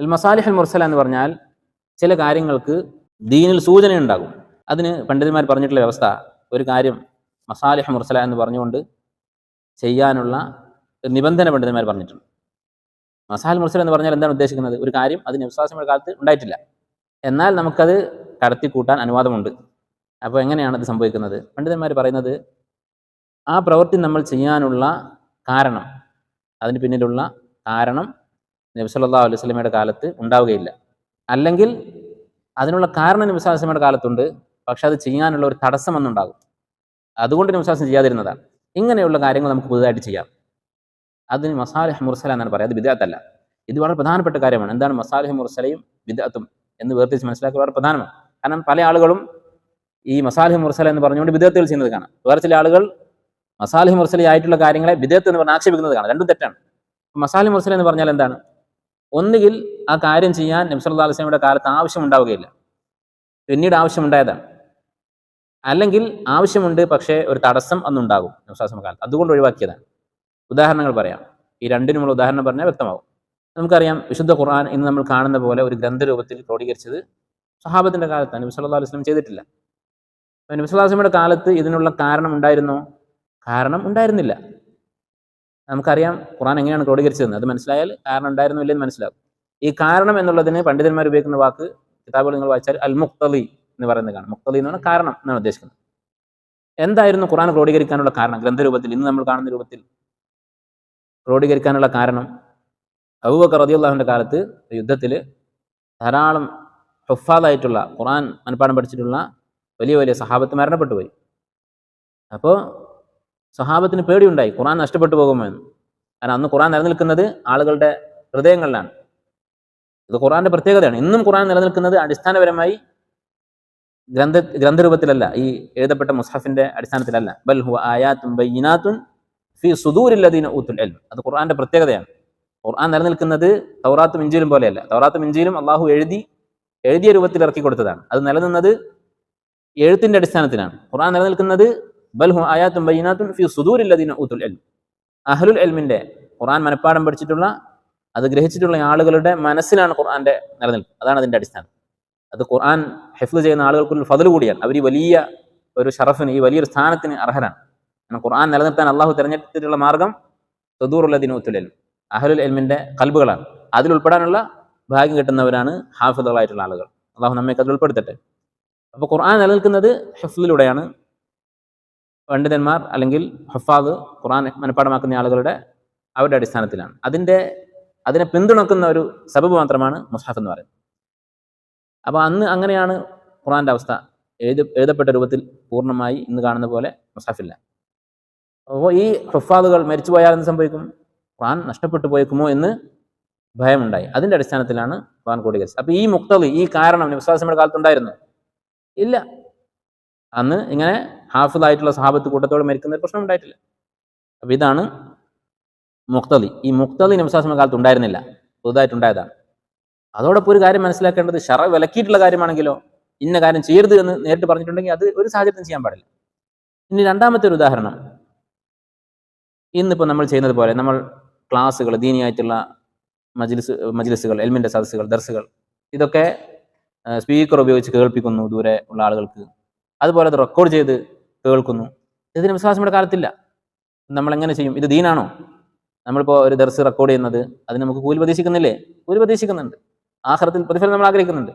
അൽ മസാലിഹ് അൽ മുർസല എന്ന് പറഞ്ഞാൽ ചില കാര്യങ്ങൾക്ക് ദീനിൽ സൂചന ഉണ്ടാകും. അതിന് പണ്ഡിതന്മാർ പറഞ്ഞിട്ടുള്ള വ്യവസ്ഥ, ഒരു കാര്യം മസാലിഹ് മുർസല എന്ന് പറഞ്ഞുകൊണ്ട് ചെയ്യാനുള്ള നിബന്ധന പണ്ഡിതന്മാർ പറഞ്ഞിട്ടുണ്ട്. മസാലിഹ് മുർസല എന്ന് പറഞ്ഞാൽ എന്താണ് ഉദ്ദേശിക്കുന്നത്? ഒരു കാര്യം അത് നബി സ്വല്ലല്ലാഹു അലൈഹി വസല്ലമയുടെ കാലത്ത് ഉണ്ടായിട്ടില്ല, എന്നാൽ നമുക്കത് കടത്തിക്കൂട്ടാൻ അനുവാദമുണ്ട്. അപ്പോൾ എങ്ങനെയാണ് അത് സംഭവിക്കുന്നത്? പണ്ഡിതന്മാർ പറയുന്നത്, ആ പ്രവൃത്തി നമ്മൾ ചെയ്യാനുള്ള കാരണം, അതിന് പിന്നിലുള്ള കാരണം നബി സല്ലല്ലാഹു അലൈഹി വസല്ലമയുടെ കാലത്ത് ഉണ്ടാവുകയില്ല, അല്ലെങ്കിൽ അതിനുള്ള കാരണം നബി സല്ലല്ലാഹു അലൈഹി വസല്ലമയുടെ കാലത്തുണ്ട്, പക്ഷെ അത് ചെയ്യാനുള്ള ഒരു തടസ്സം എന്നുണ്ടാകും, അതുകൊണ്ട് നബി സല്ലല്ലാഹു അലൈഹി വസല്ലം ചെയ്യാതിരുന്നതാണ്. ഇങ്ങനെയുള്ള കാര്യങ്ങൾ നമുക്ക് പുതുതായിട്ട് ചെയ്യാം. അതിന് മസാലിഹ് മുർസല എന്നാണ് പറയുക, അത് ബിദ്അത്തല്ല. ഇത് വളരെ പ്രധാനപ്പെട്ട കാര്യമാണ്. എന്താണ് മസാലിഹ് മുർസലയും ബിദ്അത്തും എന്ന് വേർതിരിച്ച് മനസ്സിലാക്കുക വളരെ പ്രധാനമാണ്. കാരണം പല ആളുകളും ഈ മസാലിഹ് മുർസല എന്ന് പറഞ്ഞുകൊണ്ട് ബിദ്അത്തുകൾ ചെയ്യുന്നത് കാണാം. വേറെ ചില ആളുകൾ മസാലിഹ് മുർസല ആയിട്ടുള്ള കാര്യങ്ങളെ ബിദ്അത്ത് എന്ന് പറഞ്ഞ് ആക്ഷേപിക്കുന്നത് കാണാം. രണ്ടും തെറ്റാണ്. മസാലിഹ് മുർസല എന്ന് പറഞ്ഞാൽ എന്താണ്? ഒന്നുകിൽ ആ കാര്യം ചെയ്യാൻ നബി സല്ലല്ലാഹു അലൈഹി വസല്ലമയുടെ കാലത്ത് ആവശ്യം ഉണ്ടാവുകയില്ല, പിന്നീട് ആവശ്യമുണ്ടായതാണ്. അല്ലെങ്കിൽ ആവശ്യമുണ്ട്, പക്ഷേ ഒരു തടസ്സം അന്നുണ്ടാകും നബി സല്ലല്ലാഹു അലൈഹി വസല്ലമയുടെ കാലത്ത്, അതുകൊണ്ട് ഒഴിവാക്കിയതാണ്. ഉദാഹരണങ്ങൾ പറയാം. ഈ രണ്ടിനുമുള്ള ഉദാഹരണം പറഞ്ഞാൽ വ്യക്തമാവും. നമുക്കറിയാം, വിശുദ്ധ ഖുർആൻ ഇന്ന് നമ്മൾ കാണുന്ന പോലെ ഒരു ഗ്രന്ഥരൂപത്തിൽ ക്രോഡീകരിച്ചത് സഹാബത്തിന്റെ കാലത്താണ്. നബി സല്ലല്ലാഹു അലൈഹി വസല്ലം ചെയ്തിട്ടില്ല. നബി സല്ലല്ലാഹു അലൈഹി വസല്ലമയുടെ കാലത്ത് ഇതിനുള്ള കാരണം ഉണ്ടായിരുന്നോ? കാരണം ഉണ്ടായിരുന്നില്ല. നമുക്കറിയാം ഖുർആൻ എങ്ങനെയാണ് ക്രോഡീകരിച്ചതെന്ന്. അത് മനസ്സിലായാൽ കാരണം ഉണ്ടായിരുന്നോ ഇല്ലെന്ന് മനസ്സിലാകും. ഈ കാരണം എന്നുള്ളതിന് പണ്ഡിതന്മാർ ഉപയോഗിക്കുന്ന വാക്ക്, കിതാബുകൾ നിങ്ങൾ വായിച്ചാൽ അൽ മുഖ്തദി എന്ന് പറയുന്നത് കാണാം. മുഖ്തദി എന്ന് പറഞ്ഞാൽ കാരണം എന്നാണ് ഉദ്ദേശിക്കുന്നത്. എന്തായിരുന്നു ഖുർആൻ ക്രോഡീകരിക്കാനുള്ള കാരണം? ഗ്രന്ഥരൂപത്തിൽ ഇന്ന് നമ്മൾ കാണുന്ന രൂപത്തിൽ ക്രോഡീകരിക്കാനുള്ള കാരണം, അബൂബക്കർ റളിയല്ലാഹുവിന്റെ കാലത്ത് യുദ്ധത്തിൽ ധാരാളം ഹുഫാദായിട്ടുള്ള, ഖുർആൻ മനപ്പാഠം പഠിച്ചിട്ടുള്ള വലിയ വലിയ സഹാബത്ത് മരണപ്പെട്ടു പോയി. അപ്പോൾ സഹാബത്തിന് പേടിയുണ്ടായി, ഖുർആൻ നഷ്ടപ്പെട്ടു പോകുമോ എന്ന്. കാരണം അന്ന് ഖുർആൻ നിലനിൽക്കുന്നത് ആളുകളുടെ ഹൃദയങ്ങളിലാണ്. ഇത് ഖുർആന്റെ പ്രത്യേകതയാണ്. ഇന്നും ഖുർആൻ നിലനിൽക്കുന്നത് അടിസ്ഥാനപരമായി ഗ്രന്ഥരൂപത്തിലല്ല, ഈ എഴുതപ്പെട്ട മുസ്ഹഫിന്റെ അടിസ്ഥാനത്തിലല്ല. ബൽ ഹുവ ആയാത്തുൻ ബയ്യിനാത്തുൻ ഫീ സുദൂരിൽ ലദീന ഊതുൽ ഇൽം. അത് ഖുർആന്റെ പ്രത്യേകതയാണ്. ഖുർആൻ നിലനിൽക്കുന്നത് തൗറാത്തും ഇഞ്ചീലും പോലെയല്ല. തൗറാത്തും ഇഞ്ചീലും അള്ളാഹു എഴുതിയ രൂപത്തിൽ ഇറക്കി കൊടുത്തതാണ്. അത് നിലനിന്നത് എഴുത്തിന്റെ അടിസ്ഥാനത്തിലാണ്. ഖുർആൻ നിലനിൽക്കുന്നത് ബൽ ഹുവ ആയാത്തുൻ ബയ്യിനാത്തുൻ ഫീ സുദൂരിൽ ലദീന ഊതുൽ ഇൽം. അഹ്ലുൽ ഇൽമിന്റെ, ഖുർആൻ മനപ്പാഠം പഠിച്ചിട്ടുള്ള, അത് ഗ്രഹിച്ചിട്ടുള്ള ആളുകളുടെ മനസ്സിലാണ് ഖുർആന്റെ നിലനിൽപ്പ്. അതാണ് അതിന്റെ അടിസ്ഥാനം. അത് ഖുർആൻ ഹിഫ്ള് ചെയ്യുന്ന ആളുകൾക്കൊരു ഫضل കൂടിയാണ്. അവർ ഈ വലിയ ഒരു ഷറഫിന്, ഈ വലിയൊരു സ്ഥാനത്തിന് അർഹരാണ്. കാരണം ഖുർആൻ നിലനിർത്താൻ അള്ളാഹു തിരഞ്ഞെടുത്തിട്ടുള്ള മാർഗം സുദൂറുൽ ലദീന ഊതുൽ ഇൽം, അഹ്ലുൽ ഇൽമിന്റെ ഖൽബുകളാണ്. അതിൽ ഉൾപ്പെടാനുള്ള ഭാഗ്യം കിട്ടുന്നവരാണ് ഹാഫിദുകളായിട്ടുള്ള ആളുകൾ. അള്ളാഹു നമ്മെ അതിൽ ഉൾപ്പെടുത്തട്ടെ. അപ്പോൾ ഖുർആൻ നിലനിൽക്കുന്നത് ഹിഫ്ളിലൂടെയാണ്. പണ്ഡിതന്മാർ അല്ലെങ്കിൽ ഹുഫാദ്, ഖുർആൻ മനപ്പാഠമാക്കുന്ന ആളുകളുടെ അവരുടെ അടിസ്ഥാനത്തിലാണ്. അതിനെ പിന്തുണക്കുന്ന ഒരു സബബ് മാത്രമാണ് മുസ്ഹഫ് എന്ന് പറയുന്നത്. അപ്പോൾ അന്ന് അങ്ങനെയാണ് ഖുർആന്റെ അവസ്ഥ. എഴുതപ്പെട്ട രൂപത്തിൽ പൂർണ്ണമായി ഇന്ന് കാണുന്ന പോലെ മുസ്ഹഫില്ല. അപ്പോൾ ഈ ഹുഫാദുകൾ മരിച്ചു പോയാൽ എന്ത് സംഭവിക്കും? ഖുർആൻ നഷ്ടപ്പെട്ടു പോയേക്കുമോ എന്ന് ഭയമുണ്ടായി. അതിന്റെ അടിസ്ഥാനത്തിലാണ് ഖുർആൻ ക്രോഡീകരിച്ചത്. അപ്പോൾ ഈ മുഖ്തദി, ഈ കാരണം നബി സല്ലല്ലാഹു അലൈഹി വസല്ലമയുടെ കാലത്തുണ്ടായിരുന്നു? ഇല്ല. അന്ന് ഇങ്ങനെ ഹാഫിദായിട്ടുള്ള സഹാബത്ത് കൂട്ടത്തോടെ മരിക്കുന്ന ഒരു പ്രശ്നം ഉണ്ടായിട്ടില്ല. അപ്പോൾ ഇതാണ് മുഖ്തദി. ഈ മുഖ്തദി നബി സല്ലല്ലാഹു അലൈഹി വസല്ലമയുടെ കാലത്ത് ഉണ്ടായിരുന്നില്ല, പുതുതായിട്ടുണ്ടായതാണ്. അതോടൊപ്പം ഒരു കാര്യം മനസ്സിലാക്കേണ്ടത്, ശറഅ് വിലക്കിയിട്ടുള്ള കാര്യമാണെങ്കിലോ, ഇന്ന കാര്യം ചെയ്യരുത് എന്ന് നേരിട്ട് പറഞ്ഞിട്ടുണ്ടെങ്കിൽ അത് ഒരു സാഹചര്യത്തിലും ചെയ്യാൻ പാടില്ല. ഇനി രണ്ടാമത്തെ ഒരു ഉദാഹരണം, ഇന്നിപ്പോൾ നമ്മൾ ചെയ്യുന്നത് പോലെ നമ്മൾ ക്ലാസ്സുകൾ, ദീനിയായിട്ടുള്ള മജ്ലിസുകൾ, എൽമിന്റെ സദസ്സുകൾ, ദർസുകൾ, ഇതൊക്കെ സ്പീക്കർ ഉപയോഗിച്ച് കേൾപ്പിക്കുന്നു ദൂരെ ഉള്ള ആളുകൾക്ക്. അതുപോലെ അത് റെക്കോർഡ് ചെയ്ത് കേൾക്കുന്നു. ഇതിന് വിശ്വാസങ്ങളുടെ കാലത്തില്ല. നമ്മളെങ്ങനെ ചെയ്യും? ഇത് ദീനാണോ? നമ്മളിപ്പോൾ ഒരു ദർസ് റെക്കോർഡ് ചെയ്യുന്നത്, അതിന് നമുക്ക് കൂലി പ്രതീക്ഷിക്കുന്നില്ലേ? കൂലി പ്രതീക്ഷിക്കുന്നുണ്ട്. ആഖിറത്തിൽ പ്രതിഫലം നമ്മൾ ആഗ്രഹിക്കുന്നുണ്ട്.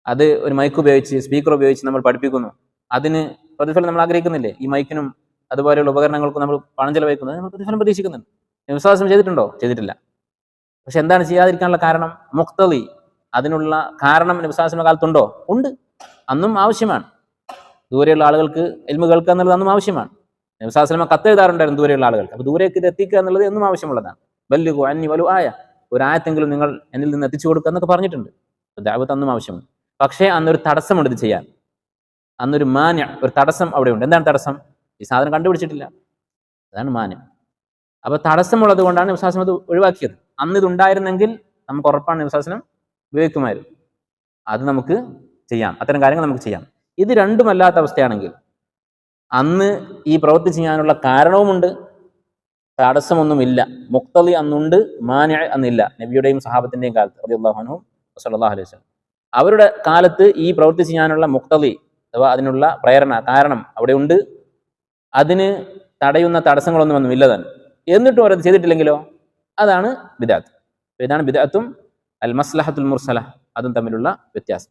അത് ഒരു മൈക്ക് ഉപയോഗിച്ച്, സ്പീക്കർ ഉപയോഗിച്ച് നമ്മൾ പഠിപ്പിക്കുന്നു, അതിന് പ്രതിഫലം നമ്മൾ ആഗ്രഹിക്കുന്നില്ലേ? ഈ മൈക്കിനും അതുപോലെയുള്ള ഉപകരണങ്ങൾക്കും നമ്മൾ പണം ചെലവഴിക്കുന്നത്, നമ്മൾ പ്രതിഫലം പ്രതീക്ഷിക്കുന്നുണ്ട്. വിശ്വാസം ചെയ്തിട്ടുണ്ടോ? ചെയ്തിട്ടില്ല. പക്ഷെ എന്താണ് ചെയ്യാതിരിക്കാനുള്ള കാരണം? മുഖ്തദി, അതിനുള്ള കാരണം വിശ്വാസത്തിന്റെ കാലത്തുണ്ടോ? ഉണ്ട്. അന്നും ആവശ്യമാണ്. ദൂരെയുള്ള ആളുകൾക്ക് ഇൽമു കേൾക്കുക എന്നുള്ളത് അന്നും ആവശ്യമാണ്. നബി സല്ലല്ലാഹു അലൈഹി വസല്ലം കത്തെഴുതാറുണ്ടായിരുന്നു ദൂരെയുള്ള ആളുകൾക്ക്. അപ്പോൾ ദൂരേക്ക് ഇത് എത്തിക്കുക എന്നുള്ളത് എന്നും ആവശ്യമുള്ളതാണ്. ബല്ലിഗു അന്നി വലു ആയ, ഒരു ആയത്തെങ്കിലും നിങ്ങൾ എന്നിൽ നിന്ന് എത്തിച്ചു കൊടുക്കുക എന്നൊക്കെ പറഞ്ഞിട്ടുണ്ട്. ദഅവത്ത് അന്നും ആവശ്യമുണ്ട്. പക്ഷേ അന്നൊരു തടസ്സമുണ്ട് ഇത് ചെയ്യാൻ. അന്നൊരു മാന്യ, ഒരു തടസ്സം അവിടെ ഉണ്ട്. എന്താണ് തടസ്സം? ഈ സാധനം കണ്ടുപിടിച്ചിട്ടില്ല, അതാണ് മാന്യം. അപ്പോൾ തടസ്സമുള്ളത് കൊണ്ടാണ് നബി സല്ലല്ലാഹു അലൈഹി വസല്ലം അത് ഒഴിവാക്കിയത്. അന്ന് ഇതുണ്ടായിരുന്നെങ്കിൽ നമുക്ക് ഉറപ്പാണ് നബി സല്ലല്ലാഹു അലൈഹി വസല്ലം ഉപയോഗിക്കുമായിരുന്നു. അത് നമുക്ക് ചെയ്യാം, അത്തരം കാര്യങ്ങൾ നമുക്ക് ചെയ്യാം. ഇത് രണ്ടുമല്ലാത്ത അവസ്ഥയാണെങ്കിൽ, അന്ന് ഈ പ്രവൃത്തി ചെയ്യാനുള്ള കാരണവുമുണ്ട്, തടസ്സമൊന്നുമില്ല. മുക്തളി അന്നുണ്ട്, മാനിഅ അന്നില്ല. നബിയുടെയും സഹാബത്തിന്റെയും കാലത്ത് റളിയല്ലാഹു അൻഹും സ്വല്ലല്ലാഹു അലൈഹി വസല്ലം അവരുടെ കാലത്ത് ഈ പ്രവൃത്തി ചെയ്യാനുള്ള മുക്തളി അഥവാ അതിനുള്ള പ്രേരണ കാരണം അവിടെ ഉണ്ട്. അതിന് തടയുന്ന തടസ്സങ്ങളൊന്നും ഇല്ല തന്നെ. എന്നിട്ടും അവരത് ചെയ്തിട്ടില്ലെങ്കിലോ അതാണ് ബിദ്അത്ത്. ഇതാണ് ബിദ്അത്തും അൽ മസ്ലഹത്തുൽ മുർസല അതും തമ്മിലുള്ള വ്യത്യാസം.